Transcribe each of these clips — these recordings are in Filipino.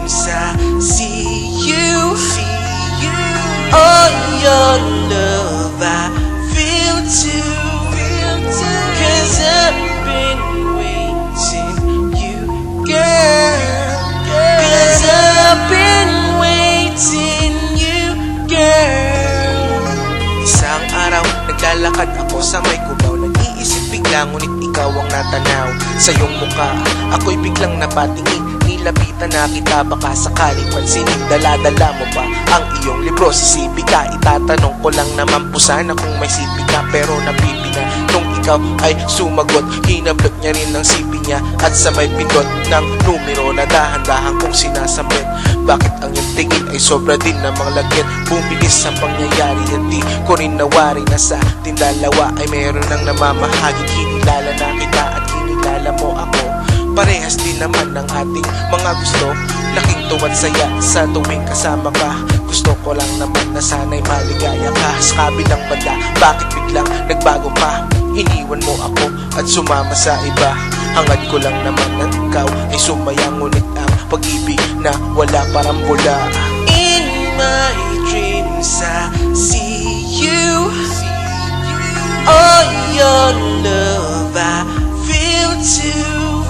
dreams I see you. Oh, your love I feel too. 'Cause I've been waiting you, girl. 'Cause I've been waiting you, girl. Isang araw, naglalakad ako sa may kubaw. Nag-iisip bigla, ngunit ikaw ang natanaw sa iyong mukha. Ako'y biglang napatingin, nilapitan na kita, baka sakaling pansinin. Dala-dala mo pa ang iyong libro, sisipi ka. Itatanong ko lang naman po sana kung may sipi ka, pero napipi na nung ikaw ay sumagot. Hinablot niya rin ng sipi niya at sabay pindot ng numero na dahan-dahan kong sinasambit. Bakit ang iyong tingin ay sobra din namang lagyan? Bumilis ang pangyayari at di ko rin nawari na sa tindalawa ay meron ng namamahagi. Kinilala na kita at kinilala mo ako. Parehas din naman ng ating mga gusto. Laking tuwa't saya sa tuwing kasama ka. Gusto ko lang naman na sana'y maligaya ka. Sa kabilang banda, bakit biglang nagbago ka? Iniwan mo ako at sumama sa iba. Hangad ko lang naman na ikaw ay sumaya, ngunit ang pag-ibig na wala parang bula. In my dreams I see you. Oh, your love I feel too.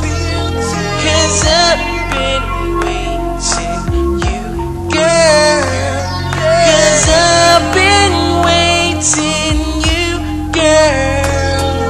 'Cause I've been waiting you, girl. 'Cause I've been waiting you, girl.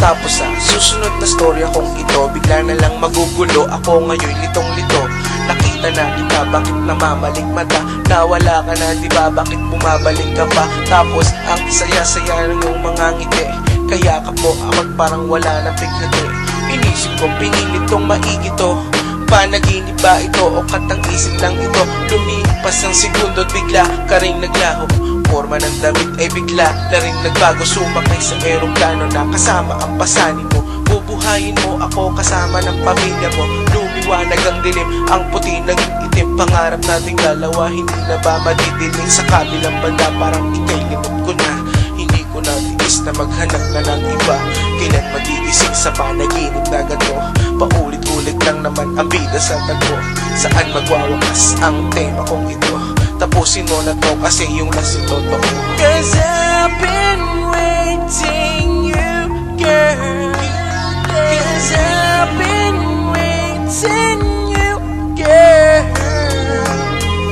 Tapos sa susunod na storya kong ito, bigla na lang magugulo. Ako ngayon litong-lito. Nakita na kita, bakit namamalik mata? Nawala ka na, diba? Bakit bumabalik ka pa? Tapos ang saya-saya ng iyong mga ngiti. Kaya ka po ako parang wala nang biglati. Inisip ko pinilit kong maigito. Panaginip ba ito o katang-isip lang ito? Lumipas ang segundo at bigla ka rin naglaho. Forma ng damit ay bigla na rin nagbago. Sumakay sa eroplano na kasama ang pasanin mo. Bubuhayin mo ako kasama ng pamilya mo. Lumiwanag ang dilim, ang puti naging itim. Pangarap nating dalawa, hindi na ba madidiling? Sa kabilang banda parang ika'y limot ko na. Hindi ko na tiis na maghanap na ng iba. Kailan magigising sa panaginip na gato? Paulit-ulit lang naman ang bida sa tagpo. Saan magwawakas ang tema kong ito? Tapusin mo na to kasi yung last ito totoo. 'Cause I've been waiting you, girl. 'Cause I've been waiting you, girl.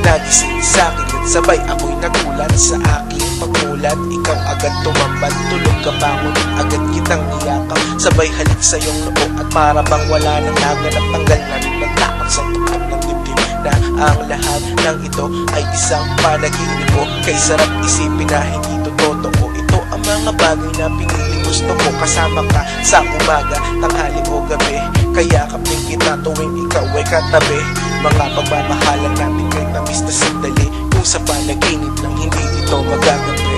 Nagising sa'kin at sabay ako'y nagulat sa aking pagmulat. Ikaw agad tumambad, tulog ka pa, ngunit agad kitang niyakap. Sabay halik sa iyong loob at para bang wala nang naganap. Tanggal na rin ng takot sa tuktok ng dibdib na ang lahat ng ito ay isang panaginip ko. Kay sarap isipin na hindi to totoo. Ito ang mga bagay na piniling gusto ko. Kasama ka sa umaga, tanghali o gabi. Kaya kaping kita tuwing ikaw ay katabi. Mga pagmamahalan natin kay tamis na sandali. Kung sa panaginip lang hindi ito magagabi.